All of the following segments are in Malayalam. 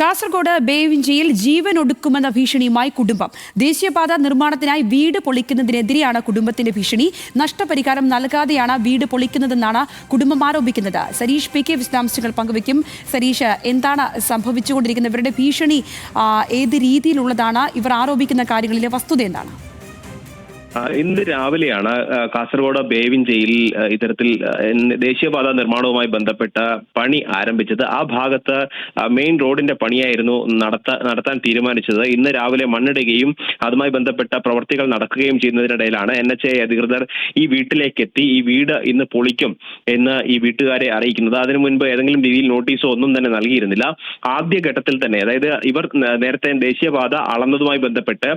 കാസർഗോഡ് ബേവിഞ്ചിയിൽ ജീവനൊടുക്കുമെന്ന ഭീഷണിയുമായി കുടുംബം. ദേശീയപാത നിർമ്മാണത്തിനായി വീട് പൊളിക്കുന്നതിനെതിരെയാണ് കുടുംബത്തിന്റെ ഭീഷണി. നഷ്ടപരിഹാരം നൽകാതെയാണ് വീട് പൊളിക്കുന്നതെന്നാണ് കുടുംബം ആരോപിക്കുന്നത്. സരീഷ് പി കെ വിശദാംശങ്ങൾ പങ്കുവയ്ക്കും. സരീഷ്, എന്താണ് സംഭവിച്ചുകൊണ്ടിരിക്കുന്നത്? ഇവരുടെ ഭീഷണി ഏത് രീതിയിലുള്ളതാണ്? ഇവർ ആരോപിക്കുന്ന കാര്യങ്ങളിലെ വസ്തുത എന്താണ്? ഇന്ന് രാവിലെയാണ് കാസർഗോഡ് ബേവിഞ്ചയിൽ ഇത്തരത്തിൽ ദേശീയപാത നിർമ്മാണവുമായി ബന്ധപ്പെട്ട പണി ആരംഭിച്ചത്. ആ ഭാഗത്ത് മെയിൻ റോഡിന്റെ പണിയായിരുന്നു നടത്താൻ തീരുമാനിച്ചത്. ഇന്ന് രാവിലെ മണ്ണിടുകയും അതുമായി ബന്ധപ്പെട്ട പ്രവർത്തികൾ നടക്കുകയും ചെയ്യുന്നതിനിടയിലാണ് NHAI അധികൃതർ ഈ വീട്ടിലേക്ക് എത്തി ഈ വീട് ഇന്ന് പൊളിക്കും എന്ന് ഈ വീട്ടുകാരെ അറിയിക്കുന്നത്. അതിനു മുൻപ് ഏതെങ്കിലും രീതിയിൽ നോട്ടീസോ ഒന്നും തന്നെ നൽകിയിരുന്നില്ല. ആദ്യഘട്ടത്തിൽ തന്നെ, അതായത് ഇവർ നേരത്തെ ദേശീയപാത അളന്നതുമായി ബന്ധപ്പെട്ട്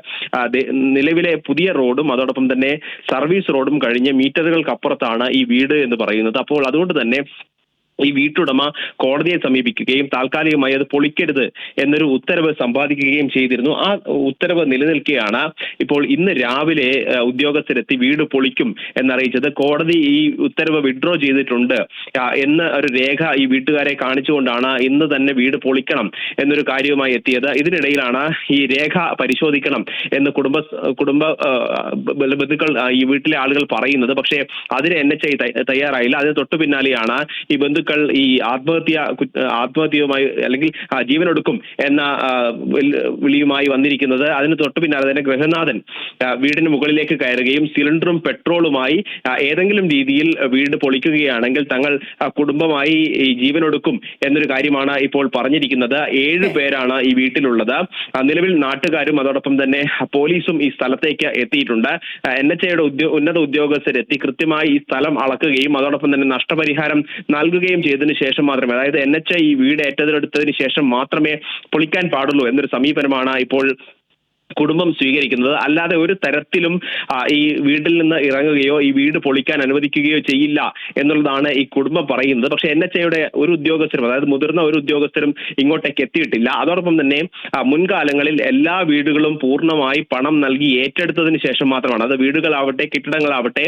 നിലവിലെ പുതിയ റോഡും അതോടൊപ്പം തന്നെ സർവീസ് റോഡും കഴിഞ്ഞ് മീറ്ററുകൾക്കപ്പുറത്താണ് ഈ വീട് എന്ന് പറയുന്നത്. അപ്പോൾ അതുകൊണ്ട് തന്നെ ഈ വീട്ടുടമ കോടതിയെ സമീപിക്കുകയും താൽക്കാലികമായി അത് പൊളിക്കരുത് എന്നൊരു ഉത്തരവ് സമ്പാദിക്കുകയും ചെയ്തിരുന്നു. ആ ഉത്തരവ് നിലനിൽക്കുകയാണ് ഇപ്പോൾ ഇന്ന് രാവിലെ ഉദ്യോഗസ്ഥരെത്തി വീട് പൊളിക്കും എന്നറിയിച്ചത്. കോടതി ഈ ഉത്തരവ് വിഡ്രോ ചെയ്തിട്ടുണ്ട് എന്ന ഒരു രേഖ ഈ വീട്ടുകാരെ കാണിച്ചുകൊണ്ടാണ് ഇന്ന് തന്നെ വീട് പൊളിക്കണം എന്നൊരു കാര്യവുമായി എത്തിയത്. ഇതിനിടയിലാണ് ഈ രേഖ പരിശോധിക്കണം എന്ന് കുടുംബ ബന്ധുക്കൾ, ഈ വീട്ടിലെ ആളുകൾ പറയുന്നത്. പക്ഷേ അതിന് NHAI തയ്യാറായില്ല. അതിന് തൊട്ടു പിന്നാലെയാണ് ഈ ബന്ധുക്കൾ ഈ ആത്മഹത്യയുമായി അല്ലെങ്കിൽ ജീവനൊടുക്കും എന്ന വിളിയുമായി വന്നിരിക്കുന്നത്. അതിന് തൊട്ടു പിന്നാലെ തന്നെ ഗൃഹനാഥൻ വീടിന് മുകളിലേക്ക് കയറുകയും സിലിണ്ടറും പെട്രോളുമായി ഏതെങ്കിലും രീതിയിൽ വീട് പൊളിക്കുകയാണെങ്കിൽ തങ്ങൾ കുടുംബമായി ഈ ജീവനൊടുക്കും എന്നൊരു കാര്യമാണ് ഇപ്പോൾ പറഞ്ഞിരിക്കുന്നത്. 7 പേരാണ് ഈ വീട്ടിലുള്ളത്. നിലവിൽ നാട്ടുകാരും അതോടൊപ്പം തന്നെ പോലീസും ഈ സ്ഥലത്തേക്ക് എത്തിയിട്ടുണ്ട്. NHAIയുടെ ഉന്നത ഉദ്യോഗസ്ഥരെത്തി കൃത്യമായി ഈ സ്ഥലം അളക്കുകയും അതോടൊപ്പം തന്നെ നഷ്ടപരിഹാരം നൽകുകയും ചെയ്തതിനു ശേഷം മാത്രമേ, അതായത് NHAI ഈ വീട് ഏറ്റെടുത്തതിന് ശേഷം മാത്രമേ പൊളിക്കാൻ പാടുള്ളൂ എന്നൊരു സമീപനമാണ് ഇപ്പോൾ കുടുംബം സ്വീകരിക്കുന്നത്. അല്ലാതെ ഒരു തരത്തിലും ഈ വീട്ടിൽ നിന്ന് ഇറങ്ങുകയോ ഈ വീട് പൊളിക്കാൻ അനുവദിക്കുകയോ ചെയ്യില്ല എന്നുള്ളതാണ് ഈ കുടുംബം പറയുന്നത്. പക്ഷേ NHAIയുടെ ഒരു ഉദ്യോഗസ്ഥരും, അതായത് മുതിർന്ന ഒരു ഉദ്യോഗസ്ഥരും ഇങ്ങോട്ടേക്ക് എത്തിയിട്ടില്ല. അതോടൊപ്പം തന്നെ മുൻകാലങ്ങളിൽ എല്ലാ വീടുകളും പൂർണ്ണമായി പണം നൽകി ഏറ്റെടുത്തതിന് ശേഷം മാത്രമാണ്, അത് വീടുകളാവട്ടെ കെട്ടിടങ്ങളാവട്ടെ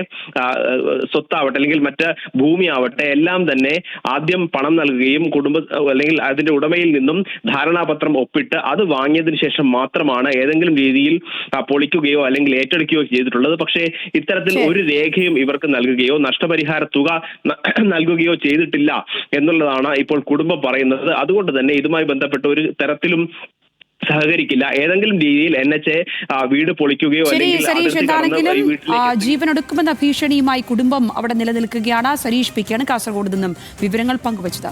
സ്വത്താവട്ടെ അല്ലെങ്കിൽ മറ്റ് ഭൂമിയാവട്ടെ എല്ലാം തന്നെ ആദ്യം പണം നൽകുകയും അല്ലെങ്കിൽ അതിന്റെ ഉടമയിൽ നിന്നും ധാരണാപത്രം ഒപ്പിട്ട് അത് വാങ്ങിയതിനു ശേഷം മാത്രമാണ് ഏതെങ്കിലും രീതിയിൽ പൊളിക്കുകയോ അല്ലെങ്കിൽ ഏറ്റെടുക്കുകയോ ചെയ്തിട്ടുള്ളത്. പക്ഷേ ഇത്തരത്തിൽ ഒരു രേഖയും ഇവർക്ക് നൽകുകയോ നഷ്ടപരിഹാര തുക നൽകുകയോ ചെയ്തിട്ടില്ല എന്നുള്ളതാണ് ഇപ്പോൾ കുടുംബം പറയുന്നത്. അതുകൊണ്ട് തന്നെ ഇതുമായി ബന്ധപ്പെട്ട് ഒരു തരത്തിലും സഹകരിക്കില്ല. ഏതെങ്കിലും രീതിയിൽ NHAI വീട് പൊളിക്കുകയോ അല്ലെങ്കിൽ ജീവനൊടുക്കുമെന്ന ഭീഷണിയുമായി കുടുംബം അവിടെ നിലനിൽക്കുകയാണ്. സരീഷ് പി കെയാണ് കാസർഗോഡ് നിന്നും വിവരങ്ങൾ പങ്കുവച്ചത്.